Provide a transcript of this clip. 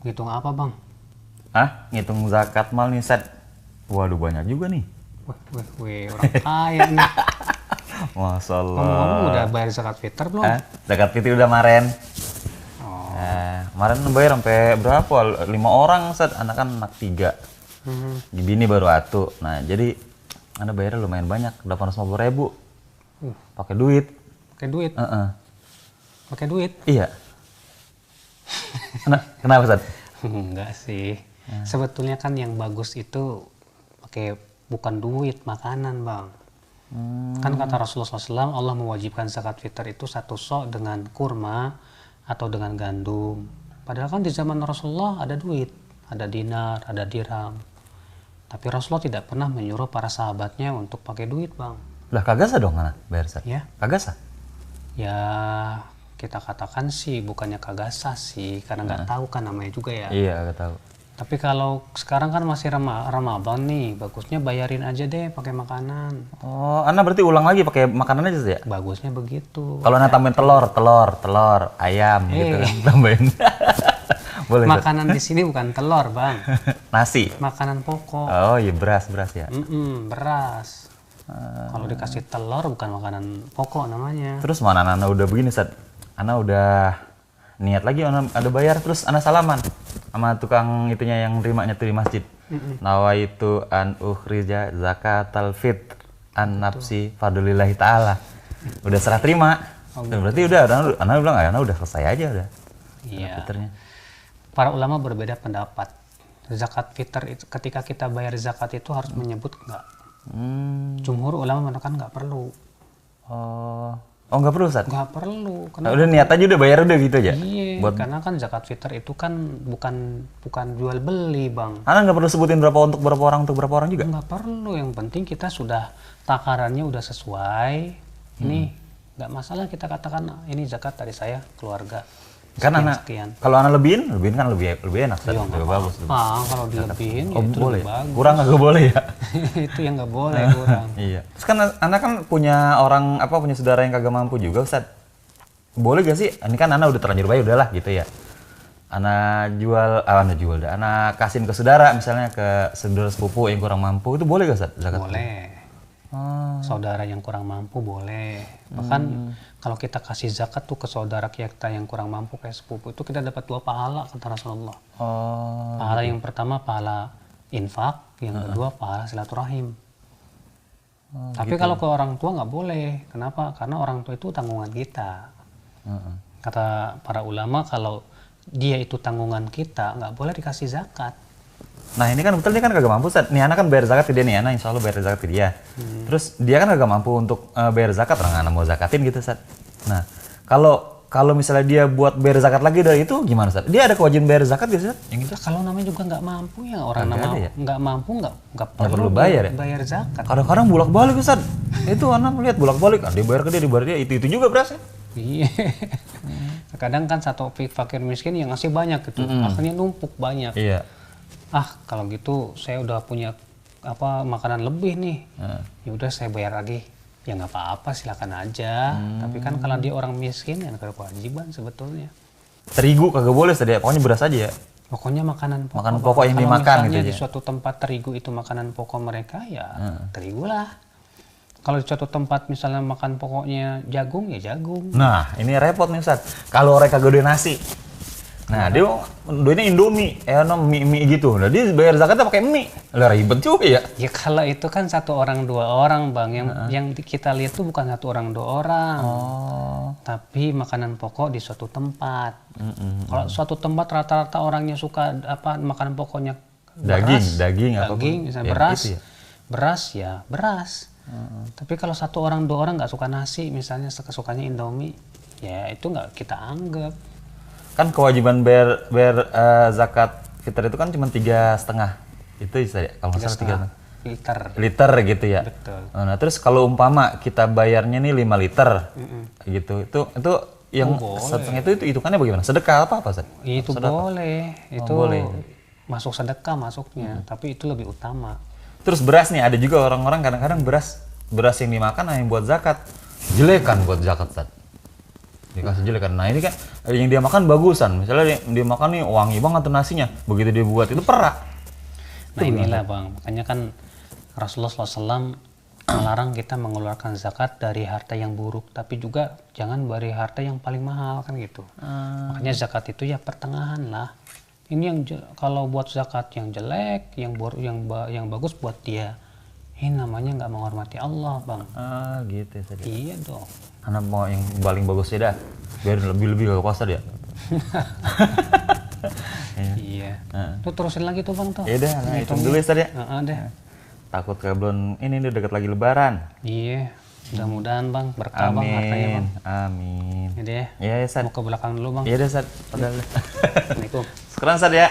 Ngitung apa, Bang? Ah, ngitung zakat mal nih set. Waduh banyak juga nih. Weh, orang kaya nih. Masya Allah. Ngomong-ngomong udah bayar zakat fitur belum? Zakat fitri udah kemarin. Oh. Kemarin bayar sampai berapa? 5 orang set, anak kan anak 3. Bini baru 1. Nah jadi anda bayarnya lumayan banyak, 850.000. Pakai duit. Pakai duit? Pakai duit? Iya. Kenapa Ustaz? Enggak sih. Sebetulnya kan yang bagus itu pakai bukan duit, makanan, Bang. Kan kata Rasulullah SAW, Allah mewajibkan zakat fitr itu 1 sok dengan kurma atau dengan gandum. Padahal kan di zaman Rasulullah ada duit, ada dinar, ada dirham. Tapi Rasulullah tidak pernah menyuruh para sahabatnya untuk pakai duit, Bang. Lah kagak sah dong anak bayar Ustaz? Ya. Kagak sah? Ya kita katakan sih bukannya kagak sah sih, karena nggak tahu kan namanya juga ya. Iya, kagak tahu. Tapi kalau sekarang kan masih Ramadan nih, bagusnya bayarin aja deh pakai makanan. Oh, anda berarti ulang lagi pakai makanan aja ya? Bagusnya begitu. Kalau anda tambahin telur, ayam gitu kan tambahin. Boleh. Makanan di sini bukan telur, Bang. Nasi. Makanan pokok. Oh iya, beras ya. Beras. Kalau dikasih telur bukan makanan pokok namanya. Terus mana Ana udah begini Ustaz? Ana udah niat lagi, Ana ada bayar, terus Ana salaman sama tukang itunya yang nerimanya tuh di masjid. Nawaitu an ukhrija zakatal fitr an nafsi fadlillahi ta'ala. Udah serah terima. Berarti udah, Ana bilang Ana udah selesai aja udah. Iya. Fitrnya. Para ulama berbeda pendapat. Zakat fitr itu ketika kita bayar zakat itu harus menyebut enggak? Jumhur ulama mengatakan nggak perlu. Oh nggak perlu Ustaz? Nggak perlu. Nah, udah niat aja udah bayar udah gitu aja? Iya, karena kan zakat fitr itu kan bukan jual beli, Bang. Ana nggak perlu sebutin berapa untuk berapa orang juga? Nggak perlu, yang penting kita sudah takarannya udah sesuai. Ini nggak masalah kita katakan ini zakat dari saya keluarga. Kan anak, kalau anak lebihin kan lebih enak, iya, lebih bagus. Kalau dilebihin, oh, ya itu boleh. lebih bagus. Kurang nggak boleh ya? Itu yang nggak boleh kurang. Iya. Terus kan anak kan punya punya saudara yang kagak mampu juga, Ustaz. Boleh gak sih? Ini kan anak udah terlanjur bayar udahlah gitu ya. Anak jual dah. Anak kasihin ke saudara, misalnya ke saudara sepupu yang kurang mampu, itu boleh gak Ustaz? Zakat? Boleh. Saudara yang kurang mampu boleh. Bahkan kalau kita kasih zakat tuh ke saudara kita yang kurang mampu kayak sepupu itu kita dapat 2 pahala kata Rasulullah. Pahala yang pertama pahala infak, yang kedua pahala silaturahim. Tapi gitu. Kalau ke orang tua nggak boleh. Kenapa? Karena orang tua itu tanggungan kita. Kata para ulama kalau dia itu tanggungan kita nggak boleh dikasih zakat. Nah ini kan betul, dia kan kagak mampu Ustaz. Nih anak kan bayar zakat ke dia nih, anak insya Allah bayar zakat ke dia. Terus dia kan kagak mampu untuk bayar zakat, orang anak mau zakatin gitu Ustaz. Nah kalau misalnya dia buat bayar zakat lagi dari itu gimana Ustaz? Dia ada kewajiban bayar zakat gitu Ustaz? Yang itu kalau namanya juga nggak mampu ya, orang nggak mampu nggak perlu bayar zakat. Kadang-kadang bolak-balik Ustaz. Itu anak melihat bolak-balik, dia bayar ke dia, dibayar dia, itu juga berasnya. Iya. Kadang kan satu fakir miskin yang ngasih banyak gitu, akhirnya numpuk banyak. Iya. Kalau gitu saya udah punya makanan lebih nih, ya udah saya bayar lagi, ya nggak apa-apa silakan aja. Tapi kan kalau dia orang miskin ya nggak ada kewajiban sebetulnya. Terigu kagak boleh Ustaz ya, pokoknya beras aja ya. Pokoknya makanan pokok yang dimakan gitu aja. Di suatu tempat terigu itu makanan pokok mereka ya terigu lah. Kalau di suatu tempat misalnya makan pokoknya jagung ya jagung. Nah ini repot nih Ustaz, kalau mereka kagak udah nasi. Nah, dia duitnya Indomie, mie gitu. Nah, dia bayar zakatnya pakai mie. Lah ribet juga ya. Ya kalau itu kan 1 orang 2 orang, Bang. Yang kita lihat tuh bukan 1 orang 2 orang. Tapi makanan pokok di suatu tempat. Kalau suatu tempat rata-rata orangnya suka makanan pokoknya beras, daging misalnya beras. Gitu ya? Beras. Tapi kalau 1 orang 2 orang nggak suka nasi, misalnya sukanya Indomie, ya itu nggak kita anggap. Kan kewajiban bayar zakat fitr itu kan cuma 3,5 itu ya kalau nggak salah 3 liter gitu ya. Betul. Nah terus kalau umpama kita bayarnya nih 5 liter gitu, itu yang setengah itu hitungannya bagaimana? Sedekah apa Ustaz? Itu sedekah. Boleh, itu boleh. Masuk sedekah masuknya, tapi itu lebih utama. Terus beras nih, ada juga orang-orang kadang-kadang beras yang dimakan yang buat zakat, jelek kan buat zakat Ustaz. dikasih jelek kan. Nah ini kan yang dia makan bagusan, misalnya dia makan nih wangi banget tuh nasinya, begitu dia buat itu perak. Nah inilah bang, makanya kan Rasulullah SAW melarang kita mengeluarkan zakat dari harta yang buruk, tapi juga jangan dari harta yang paling mahal kan gitu. Makanya zakat itu ya pertengahan lah. Ini yang kalau buat zakat yang jelek, yang bagus buat dia, ini namanya nggak menghormati Allah bang. Gitu ya. Iya dong. Anak mau yang paling bagusnya dah, biar lebih puasa dia. Iya. Tuh terusin lagi tuh bang tuh. Iya dah, nah hitung dulu ya Ustaz ya. Deh. Takut belum ini udah dekat lagi lebaran. Iya. Mudah-mudahan bang berkah bang hartanya bang. Amin. Iya deh. Iya ya Ustaz. Mau ke belakang dulu bang. Iya deh Ustaz. Padahal. Assalamualaikum. Sekarang Ustaz ya.